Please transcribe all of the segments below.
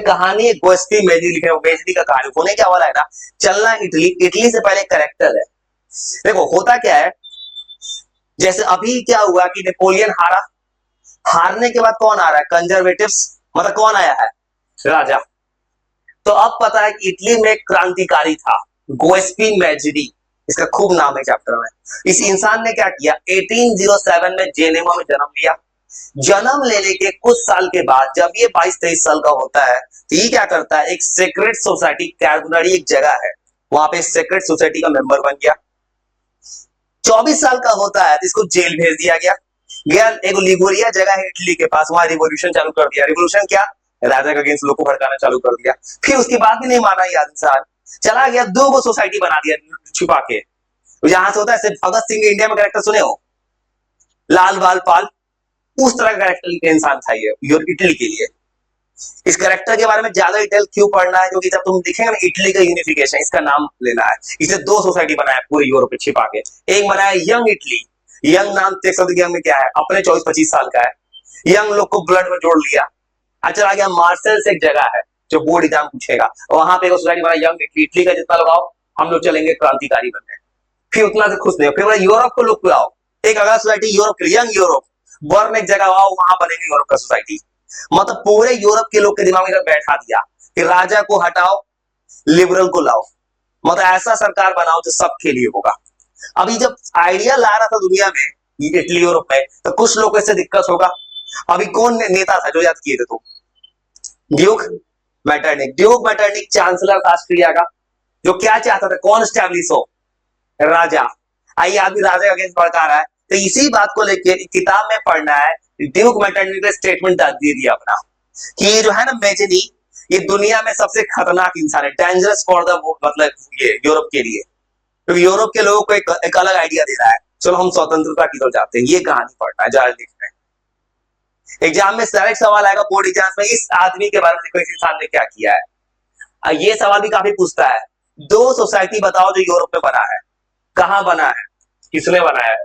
कहानी एक गोस्ती मेजदी लिखे, मेजदी का कहानी होने क्या वाला है ना, चलना इटली, इटली से पहले एक करेक्टर है। देखो होता क्या है, जैसे अभी क्या हुआ कि नेपोलियन हारा, हारने के बाद कौन आ रहा है, कंजर्वेटिव्स, मतलब कौन आया है, राजा। तो अब पता है कि इटली में एक क्रांतिकारी था, गोस्पी मेजदी, इसका खूब नाम है चैप्टर में। इस इंसान ने क्या किया, 1807 में जेनेवा में जन्म लिया। जन्म लेने के कुछ साल के बाद जब ये 22-23 साल का होता है, तो ये क्या करता है, एक सीक्रेट सोसाइटी, कैरबुनरी एक जगह है, वहां पे सीक्रेट सोसाइटी का मेंबर बन गया। 24 साल का होता है तो इसको जेल भेज दिया गया। गया एक लिगोरिया जगह है इटली के पास, वहां रिवोल्यूशन चालू कर दिया। रिवोल्यूशन क्या, राजा के अगेंस्ट लोग को भड़काना चालू कर दिया। फिर उसके बाद भी नहीं माना ये इंसान, चला गया 2 सोसाइटी बना दिया छुपा के। यहां से होता है, भगत सिंह इंडिया में कैरेक्टर सुने हो, लाल बाल पाल, उस तरह का कैरेक्टर का इंसान था ये इटली के लिए। इस कैरेक्टर के बारे में ज्यादा डिटेल क्यों पढ़ना है, क्योंकि जब तुम दिखेंगे ना इटली का यूनिफिकेशन, इसका नाम लेना है। इसे 2 सोसाइटी बनाया पूरे यूरोप में छिपा के। एक बनाया यंग इटली, यंग नाम देख सकते, यंग में क्या है, अपने 24-25 साल का है, यंग लोग को ब्लड में जोड़ लिया। अच्छा आ गया मार्सेल से एक जगह है जो बोर्ड एग्जाम पूछेगा, वहां पे एक सोसाइटी बना यंग इटली, इटली का जितना लगाओ हम लोग चलेंगे क्रांतिकारी बनने। फिर उतना से खुश नहीं, फिर यूरोप को लोग बुलाओ, एक अगला सोसाइटी यूरोप के लिए, यंग यूरोप, बर्न एक जगह आओ, वहां बनेंगे यूरोप का सोसाइटी। मतलब पूरे यूरोप के लोग के दिमाग में बैठा दिया कि राजा को हटाओ, लिबरल को लाओ, मतलब ऐसा सरकार बनाओ जो सबके लिए होगा। अभी जब आइडिया ला रहा था दुनिया में इटली यूरोप में, तो कुछ लोग इससे दिक्कत होगा। अभी कौन नेता था जो याद किए थे, तो Duke Metternich, Duke Metternich chancellor था ऑस्ट्रिया का, जो क्या चाहता था, कौन स्टैब्लिश हो, राजा। आइए आदमी राजा के अगेंस्ट भड़का रहा है, तो इसी बात को लेकर किताब में पढ़ना है। ड्यूक मैटरनिक ने स्टेटमेंट दे दिया अपना कि ये जो है ना मेजनी, ये दुनिया में सबसे खतरनाक इंसान है, डेंजरस फॉर द, मतलब ये यूरोप के लिए, क्योंकि यूरोप के लोगों को एक अलग आइडिया दे रहा है। चलो हम स्वतंत्रता की तरफ जाते हैं, ये कहानी पढ़ना है, जरा लिखना है। एग्जाम में डायरेक्ट सवाल आएगा बोर्ड एग्जाम में, इस आदमी के बारे में देखो, इस इंसान ने क्या किया है। ये सवाल भी काफी पूछता है, 2 सोसाइटी बताओ जो यूरोप में बना है, कहां बना है, किसने बनाया है।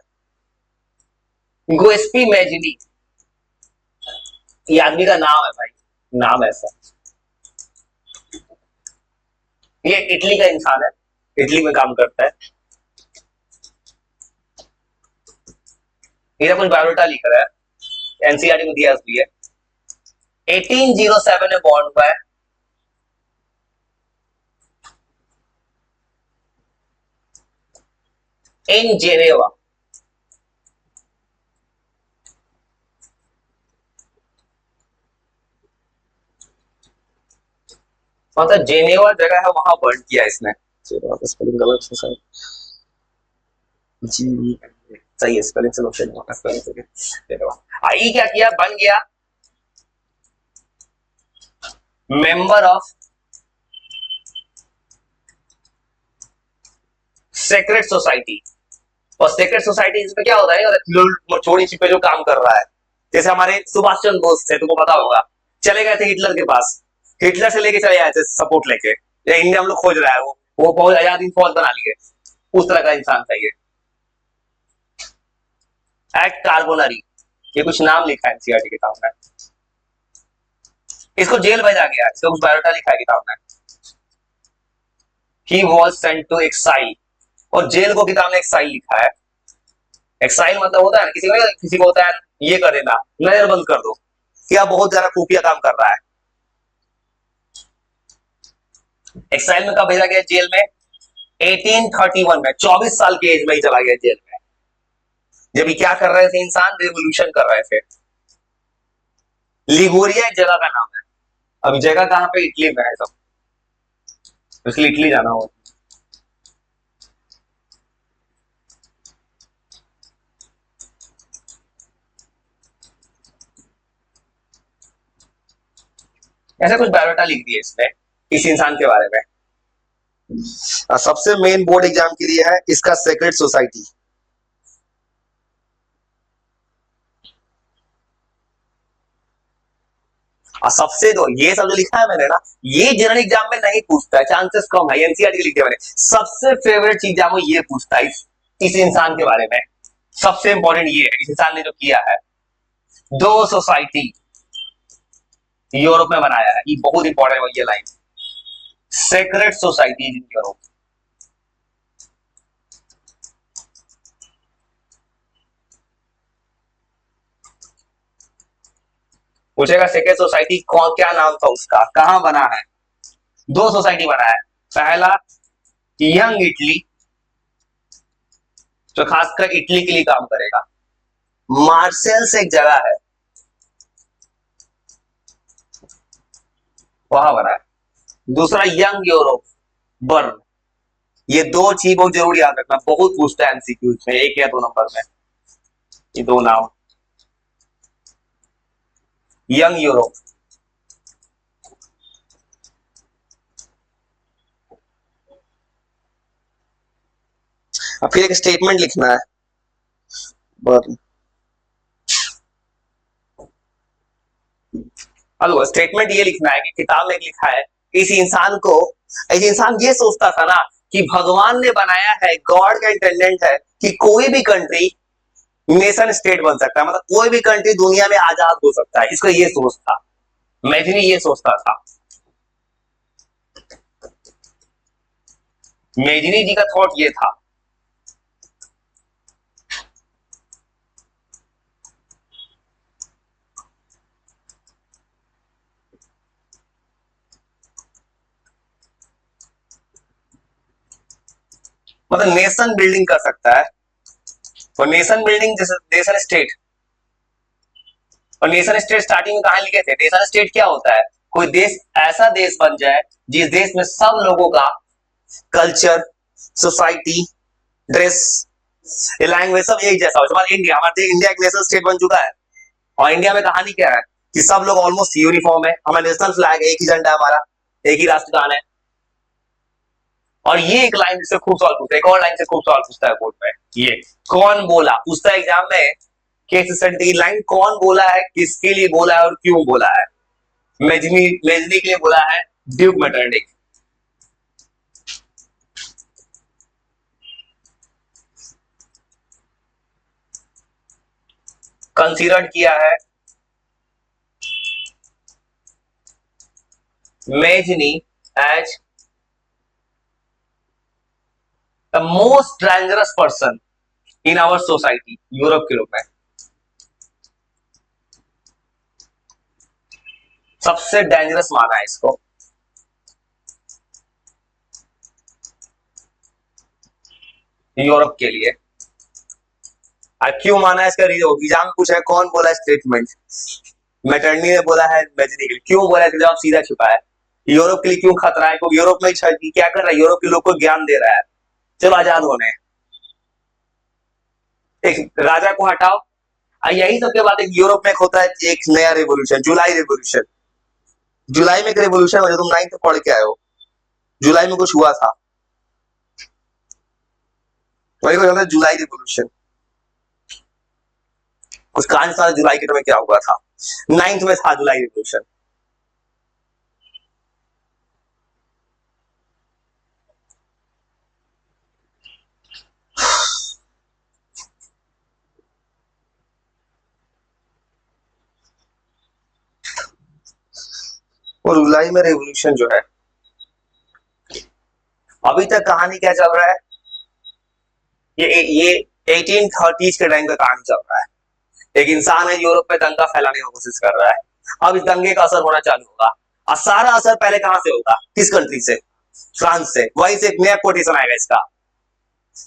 गोस्पी मेजदी, ये आदमी का नाम है भाई, नाम ऐसा। ये इटली का इंसान है, इटली में काम करता है। मेरा कुछ बायोडाटा लिख रहा है, एनसीईआरटी में दिया भी है। 1807 में बॉर्न हुआ है, इन जेनेवा। मतलब जेनेवा जगह है, वहां बर्न किया इसने। स्पेलिंग गलत है सर, जी सही है, स्पेलिंग से लोग आई क्या किया, बन गया मेंबर ऑफ सेक्रेट सोसाइटी। और सेक्रेट सोसाइटी इसमें क्या होता है, छोटी सी पे जो काम कर रहा है, जैसे हमारे सुभाष चंद्र बोस थे, तुमको पता होगा, चले गए थे हिटलर के पास, हिटलर से लेके चले आए थे सपोर्ट लेके, इंडिया हम लोग खोज रहा है, वो फौज, आजादी फौज बना लिए, उस तरह का इंसान था ये। एक्ट कार्बोनरी, ये कुछ नाम लिखा है एनसीईआरटी किताब में, इसको जेल भेजा गया, इसको कुछ बायोडाटा लिखा है किताब में। He was sent to exile, और जेल को किताब ने एक्साइल लिखा है। एक्साइल मतलब होता है किसी को होता है ये कर देना, नजर बंद कर दो, क्या बहुत ज्यादा खुफिया काम कर रहा है। एक्साइल में कब भेजा गया, जेल में 1831 में, 24 साल की एज में ही चला गया जेल में। जब क्या कर रहे थे इंसान, रेवोल्यूशन कर रहे थे। लिगोरिया एक जगह का नाम है, अभी जगह कहां पे, इटली में है सब, इसलिए इटली जाना हो। ऐसा कुछ बायोडाटा लिख दिया इसमें इस इंसान के बारे में। सबसे मेन बोर्ड एग्जाम के लिए है इसका सेक्रेट सोसाइटी। और सबसे तो ये सब जो लिखा है मैंने ना, ये जनरल एग्जाम में नहीं पूछता है, चांसेस कम है, एनसीईआरटी लिख दिया मैंने। सबसे फेवरेट चीज वो ये पूछता है इस इंसान के बारे में, सबसे इंपॉर्टेंट ये है, इस इंसान ने जो किया है, 2 सोसाइटी यूरोप में बनाया है, ये बहुत इंपॉर्टेंट है ये line. Secret society in Europe. पूछेगा सेक्रेट सोसाइटी कौन, क्या नाम था उसका, कहां बना है। दो सोसाइटी बना है, पहला यंग इटली, जो खासकर इटली के लिए काम करेगा, मार्सेल से एक जगह है वहां बना है। दूसरा यंग यूरोप, बर्न। ये दो चीज बहुत जरूर याद रखना, बहुत पूछता है एमसीक्यूज में, एक या दो नंबर में, ये दो नाम। यंग यूरोप, अब फिर एक स्टेटमेंट लिखना है, बर्न। हेलो, स्टेटमेंट ये लिखना है कि किताब में लिखा है, इस इंसान को, इस इंसान ये सोचता था ना कि भगवान ने बनाया है, गॉड का इंटेंडेंट है कि कोई भी कंट्री नेशन स्टेट बन सकता है, मतलब कोई भी कंट्री दुनिया में आजाद हो सकता है, इसका ये सोच था। मैथिली ये सोचता था, मेजनी जी का थॉट ये था। मतलब नेशन बिल्डिंग कर सकता है, और नेशन बिल्डिंग जैसे नेशन स्टेट, और नेशन स्टेट स्टार्टिंग में कहां लिखे थे, नेशन स्टेट क्या होता है, कोई देश ऐसा देश बन जाए जिस देश में सब लोगों का कल्चर, सोसाइटी, ड्रेस, लैंग्वेज सब एक जैसा हो। हमारा इंडिया, हमारे इंडिया एक नेशनल स्टेट बन चुका है, और इंडिया में कहानी क्या है कि सब लोग ऑलमोस्ट यूनिफॉर्म है, हमारा नेशनल फ्लैग है, एक ही झंडा है हमारा, एक ही राष्ट्रगान है। और ये एक लाइन से खूब सवाल पूछता है, एक और लाइन से खूब सवाल पूछता है बोर्ड में, ये कौन बोला, पूछता है एग्जाम में, केस स्टडी लाइन, कौन बोला है, किसके लिए बोला है और क्यों बोला है। मेजनी, मेजनी के लिए बोला है ड्यूक मेटरनिक। कंसीडर्ड किया है Mazzini as the most dangerous person in our society, Europe के रूप में सबसे डेंजरस माना है इसको। यूरोप के लिए क्यों माना है, इसका एग्जाम पूछा है कौन बोला स्टेटमेंट, मैटरनी ने बोला है मेजनी के लिए, क्यों बोला है जवाब सीधा छुपा है। यूरोप के लिए क्यों खतरा है, क्योंकि यूरोप में क्या कर रहा है, यूरोप के लोग को ज्ञान दे रहा है, चलो आजाद होने, एक राजा को हटाओ। यही सब के बाद एक यूरोप में होता है एक नया रेवोल्यूशन, जुलाई रेवोल्यूशन। जुलाई में एक रेवोल्यूशन हो, तुम 9th पढ़ के आए हो, जुलाई में कुछ हुआ था, वही को जुलाई रेवोल्यूशन। कुछ कहानी था जुलाई के टाइम में क्या हुआ था, 9th में था जुलाई रेवोल्यूशन। और जुलाई में रेवोल्यूशन जो है, अभी तक कहानी क्या चल रहा है, ये 1830s के टाइम का कहानी चल रहा है। एक इंसान है यूरोप में दंगा फैलाने की कोशिश कर रहा है, अब इस दंगे का असर होना चालू होगा, और सारा असर पहले कहां से होगा, किस कंट्री से, फ्रांस से। वहीं से एक नया कोटेशन आएगा इसका,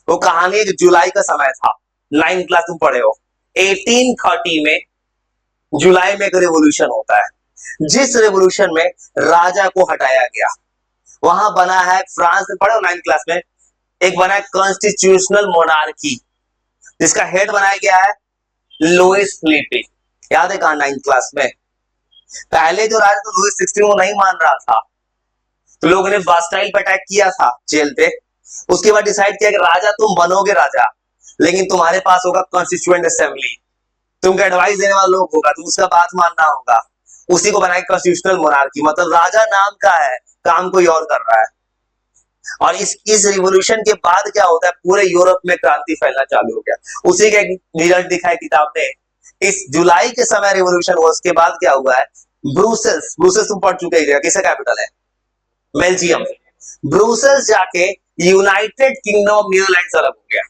वो कहानी जो जुलाई का समय था, 9th क्लास तुम पढ़े हो, 1830 में जुलाई में एक रेवोल्यूशन होता है, जिस रेवोल्यूशन में राजा को हटाया गया। वहां बना है, फ्रांस में पढ़े हो 9th क्लास में, एक बना है कॉन्स्टिट्यूशनल मोनार्की, जिसका हेड बनाया गया है लुइस फिलिपे। याद है कहा 9th क्लास में, पहले जो राजा तो लुइस 16 वो नहीं मान रहा था, तो लोगों ने बास्टाइल पे अटैक किया था जेल पे। उसके बाद डिसाइड किया कि राजा तुम बनोगे राजा, लेकिन तुम्हारे पास होगा कॉन्स्टिट्यूएंट असेंबली, तुमको एडवाइस देने वाला लोग होगा, तुम उसका बात मानना होगा। उसी को बनाया कॉन्स्टिट्यूशनल मोनार्की, मतलब राजा नाम का है, काम कोई और कर रहा है। और इस रिवोल्यूशन के बाद क्या होता है, पूरे यूरोप में क्रांति फैलना चालू हो गया। उसी का एक रिजल्ट दिखा है किताब ने, इस जुलाई के समय रिवोल्यूशन हुआ, उसके बाद क्या हुआ है, ब्रूसेल्स, ब्रूसेल्स तुम पढ़ चुके हैं, किसका कैपिटल है? बेल्जियम। ब्रूसेल्स जाके यूनाइटेड किंगडम ऑफ नीदरलैंड अलग हो गया,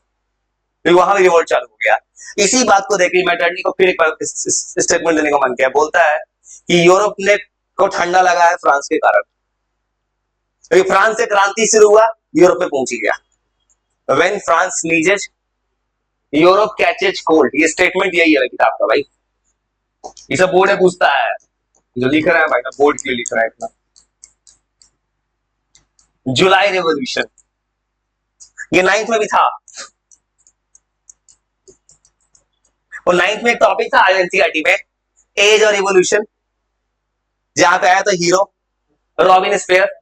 फिर वहां भी रिवोल्ट चालू हो गया। इसी बात को देखिए मैटर्नी को फिर एक बार स्टेटमेंट देने का मन किया, बोलता है कि यूरोप ने को ठंडा लगा है फ्रांस के कारण, क्योंकि फ्रांस से क्रांति शुरू हुआ, यूरोप में पहुंच गया। When France sneezes Europe catches cold, ये स्टेटमेंट यही है किताब का भाई। ये सब बोर्ड है पूछता है, जो लिख रहा है भाई बोर्ड क्यों लिख रहा है इतना। जुलाई रेवोल्यूशन, ये 9th में भी था, और 9th में एक टॉपिक था एनसीईआरटी में, एज और रिवोल्यूशन, जहां पे आया था हीरो रॉबिन स्पेयर।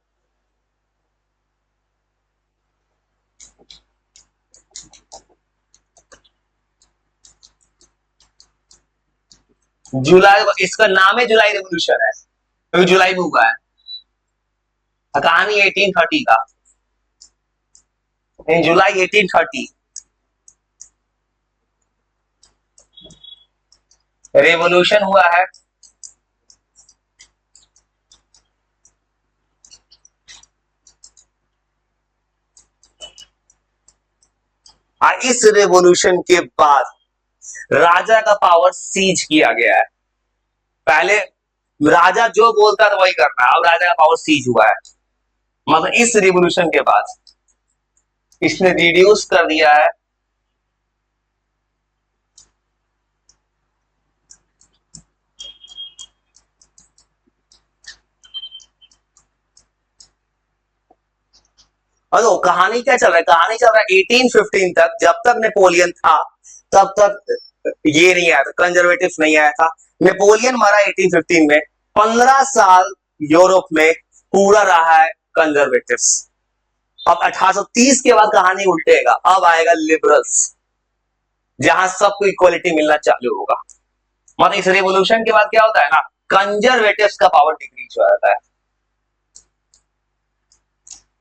जुलाई, इसका नाम है जुलाई रेवोल्यूशन है, क्योंकि जुलाई में हुआ है। कहानी 1830 का, इन जुलाई 1830 रेवोल्यूशन हुआ है। और इस रेवोल्यूशन के बाद राजा का पावर सीज किया गया है। पहले राजा जो बोलता था वही करना, अब राजा का पावर सीज हुआ है। मतलब इस रिवोल्यूशन के बाद इसने रिड्यूस कर दिया है और कहानी क्या चल रहा है, कहानी चल रहा है 1815 तक, जब तक नेपोलियन था तब तक ये नहीं आया था, कंजर्वेटिव नहीं आया था। नेपोलियन मरा 1815 में, 15 साल यूरोप में पूरा रहा है कंजर्वेटिव्स। अब 1830 के बाद कहानी उल्टेगा, अब आएगा लिबरल्स, जहां सबको इक्वलिटी मिलना चालू होगा। मतलब इस रिवोल्यूशन के बाद क्या होता है ना, कंजर्वेटिव्स का पावर डिक्रीज हो जाता है।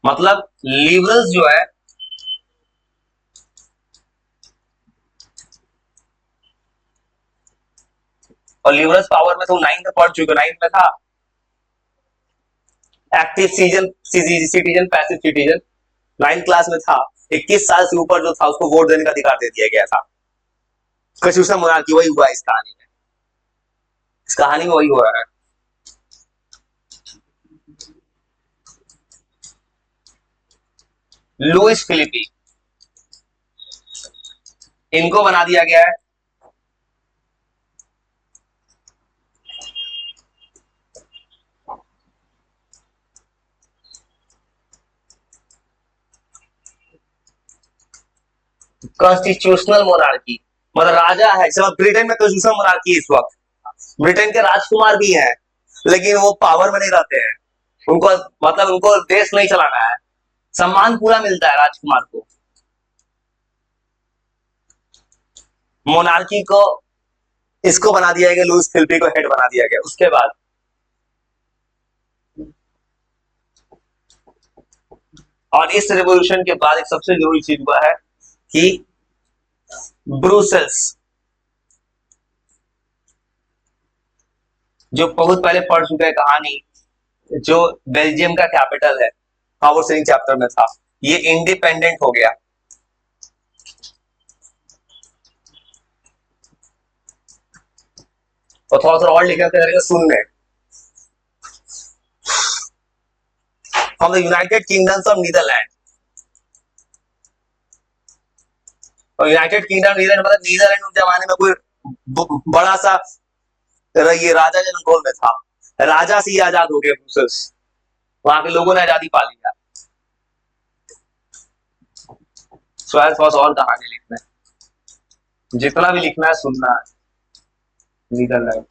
मतलब लिबरल्स जो है, और लिबरल्स पावर में तो 9th में पढ़ चुके, 9th में था active citizen passive citizen, 9th class में था। 21 साल से ऊपर जो था उसको वोट देने का अधिकार दे दिया गया था। कन्स्टिट्यूशनल मोनार्की वही हुआ इस कहानी में, इस कहानी में वही हुआ है। लुइस फिलिपी, इनको बना दिया गया है कॉन्स्टिट्यूशनल मोनार्की। मतलब राजा है, चलो ब्रिटेन में कॉन्स्टिट्यूशनल मोनार्की है इस वक्त, ब्रिटेन के राजकुमार भी हैं, लेकिन वो पावर में नहीं रहते हैं। उनको मतलब उनको देश नहीं चलाना है, सम्मान पूरा मिलता है राजकुमार को। मोनार्की को इसको बना दिया गया, लुइस फिलिपी को हेड बना दिया गया। उसके बाद और इस रेवोल्यूशन के बाद एक सबसे जरूरी चीज हुआ है कि ब्रूसेल्स, जो बहुत पहले पढ़ चुके हैं कहानी, जो बेल्जियम का कैपिटल है, पावर सेविंग चैप्टर में था, ये इंडिपेंडेंट हो गया। और थोड़ा सा और लिखा करेगा सुनने, from the United Kingdoms of Netherland. और यूनाइटेड किंगडम नीदरलैंड मतलब नीदरलैंड उस जमाने में कोई बड़ा सा ये राजा के कंट्रोल में था, राजा से ही आजाद हो गए ब्रूसेल्स, वहां के लोगों ने आजादी पा लिया। थोड़ा और कहानी लिखना है, जितना भी लिखना है सुनना है। नीदरलैंड,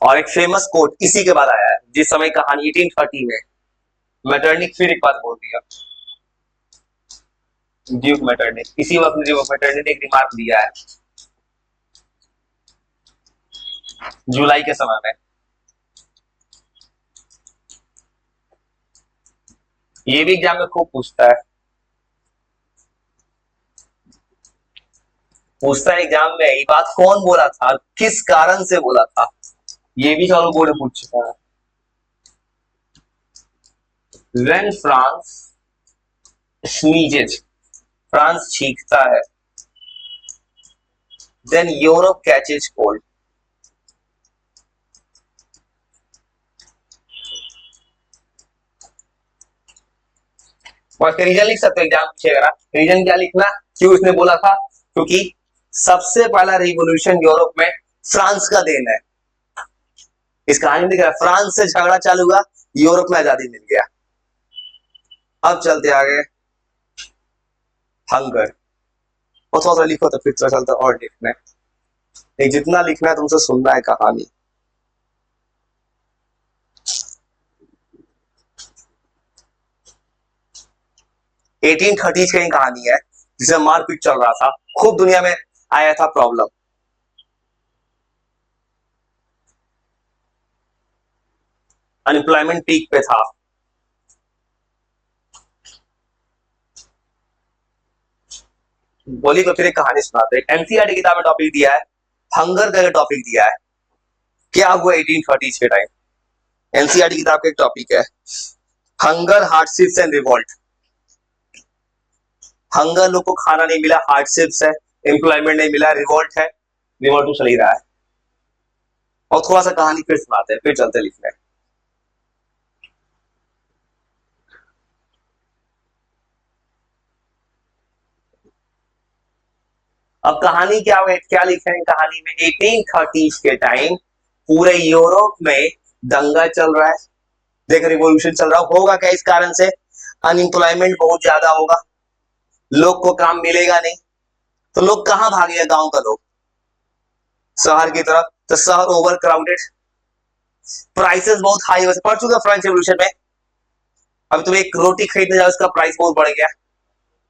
और एक फेमस कोट इसी के बाद आया है, जिस समय कहानी 1830 में मेटरनिक फिर एक बात बोल दिया, ड्यूक मेटरनिक, इसी वक्त मेटरनिक ने एक रिमार्क दिया है जुलाई के समय में। ये भी एग्जाम में खूब पूछता है। पूछता है एग्जाम में, ये बात कौन बोला था, किस कारण से बोला था, ये भी चालू बोर्ड पूछ चुका है। When France sneezes, फ्रांस छींकता है, then Europe catches cold. और इसका रीजन लिख सकते हो, एग्जाम पूछेगा। रीजन क्या लिखना, क्यों इसने बोला था, क्योंकि सबसे पहला रिवोल्यूशन यूरोप में फ्रांस का देन है। इस कहानी में दिख रहा है, फ्रांस से झगड़ा चालू हुआ, यूरोप में आजादी मिल गया। अब चलते आगे, हंगर। और थोड़ा सा लिखो तो फिर चलता और लिखना है, जितना लिखना है तुमसे सुनना है कहानी। एटीन थर्टीज की कहानी है, जिसे मारपीट चल रहा था, खूब दुनिया में आया था प्रॉब्लम। अनएम्प्लॉयमेंट पीक पे था। बोली तो फिर एक कहानी सुनाते हैं। एनसीईआरटी किताब में टॉपिक दिया है, हंगर का टॉपिक दिया है, क्या हुआ 1830 के टाइम। एनसीईआरटी किताब का एक टॉपिक है, hunger, hardships and revolt. Hunger, लोग को खाना नहीं मिला, हार्डशिप्स है, एम्प्लॉयमेंट नहीं मिला, रिवॉल्ट है, रिवॉल्ट तो चल ही रहा है। और थोड़ा सा कहानी फिर सुनाते हैं, फिर चलते लिखने। अब कहानी क्या हुई, क्या लिखे हैं कहानी में, 1830 के टाइम पूरे यूरोप में दंगा चल रहा है। देख, रिवॉल्यूशन चल रहा होगा क्या, इस कारण से अनएम्प्लॉयमेंट बहुत ज्यादा होगा, लोग को काम मिलेगा नहीं, तो लोग कहां भागेगा, गांव का लोग शहर की तरफ, तो शहर ओवर क्राउडेड, प्राइसेस बहुत हाई, वैसे पढ़ चुका फ्रेंच रेवोल्यूशन में। अभी तुम एक रोटी खरीदने जाओ, उसका प्राइस बहुत बढ़ गया।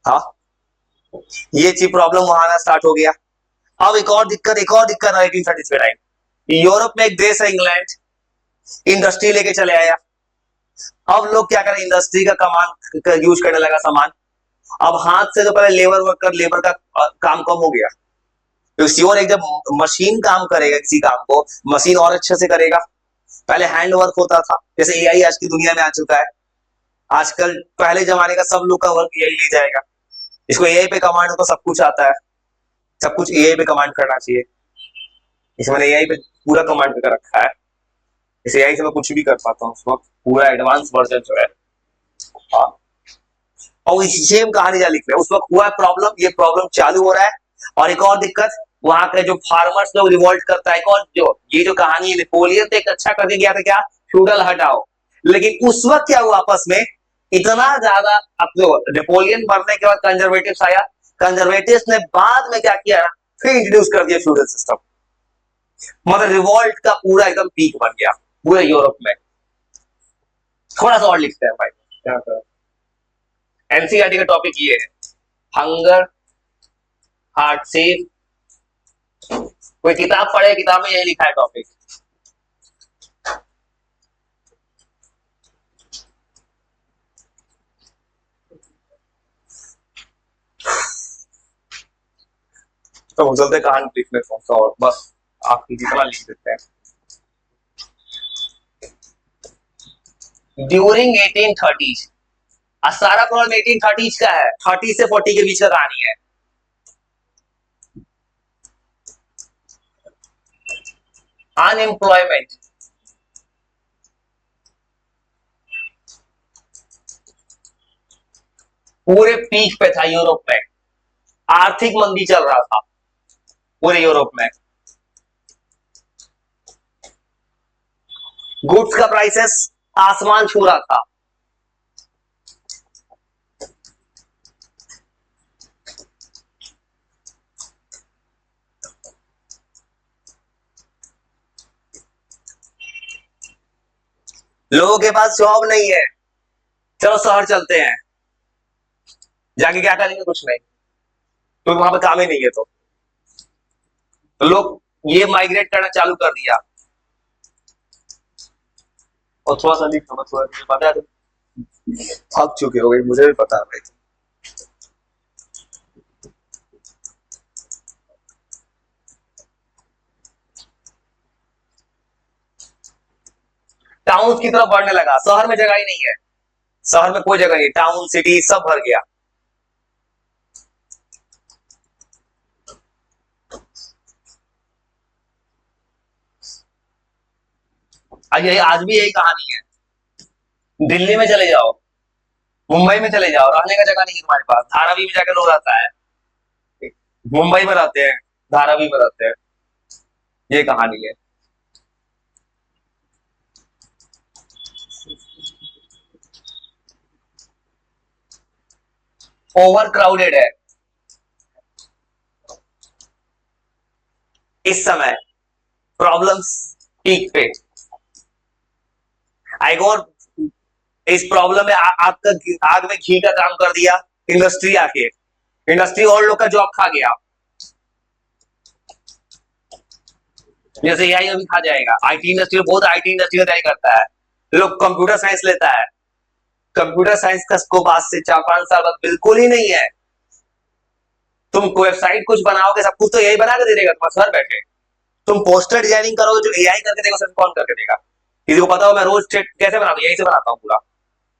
हाँ, ये चीज प्रॉब्लम वहां आना स्टार्ट हो गया। अब एक और दिक्कत, 1830 के टाइम यूरोप में एक देश है इंग्लैंड, इंडस्ट्री लेके चले आया। अब लोग क्या करें, इंडस्ट्री का कमान यूज करने लगा सामान। अब हाथ से तो पहले लेबर का काम कम हो गया, तो श्योर एक जब मशीन काम करेगा किसी काम को, मशीन और अच्छे से करेगा। पहले हैंड वर्क होता था, जैसे एआई आज की दुनिया में आ चुका है आजकल, पहले जमाने का सब लोग का वर्क एआई ले जाएगा। इसको एआई पे कमांड हो तो सब कुछ आता है, सब कुछ एआई पे कमांड करना चाहिए। इसमें मैंने एआई पे पूरा कमांड कर रखा है, इस एआई से मैं कुछ भी कर पाता हूँ, उसको पूरा एडवांस वर्जन जो है। हाँ, और सेम कहानी जा लिख रहे उस वक्त हुआ प्रॉब्लम, ये प्रॉब्लम चालू हो रहा है। और एक और दिक्कत, वहां के जो फार्मर्स लोग रिवोल्ट करता है, और जो ये जो कहानी है, नेपोलियन तो एक अच्छा करके गया था, क्या, फ्यूडल हटाओ। लेकिन उस वक्त क्या हुआ आपस में, इतना ज्यादा, अब जो नेपोलियन मरने के बाद कंजर्वेटिव आया, कंजर्वेटिव ने बाद में क्या किया, फिर इंट्रोड्यूस कर दिया फ्यूडल सिस्टम। मतलब रिवॉल्ट का पूरा एकदम पीक बन गया पूरे यूरोप में। थोड़ा सा और लिखते हैं भाई, एनसीईआरटी का टॉपिक ये है, हंगर, हार्डशिप। कोई किताब पढ़े, किताब में यही लिखा है टॉपिक। तो चलते कहानी लिखने थोड़ा और, बस आपकी जितना लिख देते हैं। ड्यूरिंग 1830, सारा प्रॉब्लम 1830 का है, 30 से 40 के बीच का कहानी है। अनएम्प्लॉयमेंट पूरे पीक पे था यूरोप में, आर्थिक मंदी चल रहा था पूरे यूरोप में। गुड्स का प्राइसेस आसमान छू रहा था। लोगों के पास जॉब नहीं है, चलो शहर चलते हैं, जाके क्या करेंगे, कुछ नहीं, तो वहां पे काम ही नहीं है, तो लोग ये माइग्रेट करना चालू कर दिया। और थोड़ा सा लिख, थोड़ा पता है, थक चुके हो गए, मुझे भी पता है भाई। टाउन की तरफ बढ़ने लगा, शहर में जगह ही नहीं है, शहर में कोई जगह नहीं, टाउन सिटी सब भर गया। आज भी यही कहानी है। दिल्ली में चले जाओ, मुंबई में चले जाओ, रहने का जगह नहीं है तुम्हारे पास। धारावी में जाकर लोग रहता है, मुंबई में रहते हैं, धारावी में रहते हैं, ये कहानी है। ओवर क्राउडेड है इस समय, प्रॉब्लम्स पीक पे। आईगोर इस प्रॉब्लम में आग का, आग में घी का काम कर दिया इंडस्ट्री आके, इंडस्ट्री और लोग का जॉब खा गया। जैसे एआई अभी खा जाएगा, आईटी इंडस्ट्री में, बहुत आईटी इंडस्ट्री में तैयारी करता है, लोग कंप्यूटर साइंस लेता है, कंप्यूटर साइंस का स्कोप आज से 4-5 साल बाद बिल्कुल ही नहीं है। तुम वेबसाइट कुछ बनाओगे, सब कुछ तो यही बना के दे देगा तुम्हारे सर बैठे। तुम पोस्टर डिजाइनिंग करोगे, जो एआई करके देगा, सिर्फ कौन करके देगा? किसी को पता हो मैं रोज कैसे बनाता हूँ? यही से बनाता हूँ पूरा।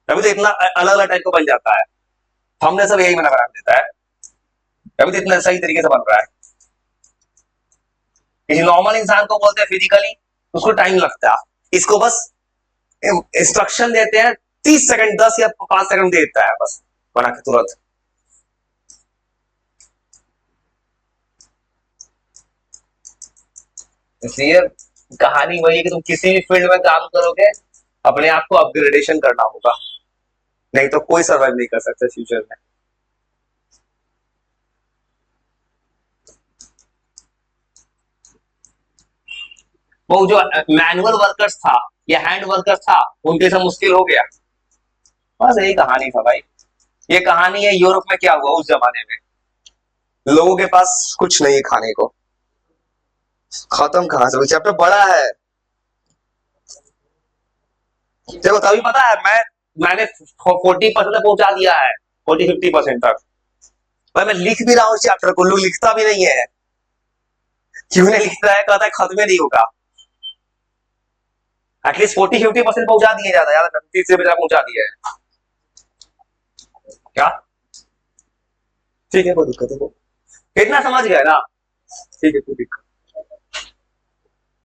अभी तो इतना अलग अलग टाइप का बन जाता है, हमने सब यही बना देता है, अभी तो इतना सही तरीके से बन रहा है। किसी नॉर्मल इंसान को बोलते हैं फिजिकली, उसको टाइम लगता है, इसको बस इंस्ट्रक्शन देते हैं, 30 सेकंड, 10 या 5 सेकंड देता है, बस बना के तुरंत। इसलिए कहानी वही है कि तुम किसी भी फील्ड में काम करोगे, अपने आप को अपग्रेडेशन करना होगा, नहीं तो कोई सर्वाइव नहीं कर सकता फ्यूचर में। वो जो मैनुअल वर्कर्स था या हैंड वर्कर्स था, उनके लिए मुश्किल हो गया। बस यही कहानी था भाई। ये कहानी है यूरोप में क्या हुआ उस जमाने में। लोगों के पास कुछ नहीं है खाने को, खत्म कहां से, चैप्टर बड़ा है। देखो तभी पता है, मैंने 40% तक पहुंचा दिया है, 40-50% तक। भाई मैं लिख भी रहा हूँ चैप्टर को, लोग लिखता भी नहीं है। क्यों नहीं लिखता है? कहता है खत्म नहीं होगा। एटलीस्ट 40-50% पहुंचा दिए, ज्यादा ज्यादा 30 से ज्यादा पहुंचा दिया है क्या? ठीक है, कोई दिक्कत है, इतना समझ गए ना? ठीक है, कोई दिक्कत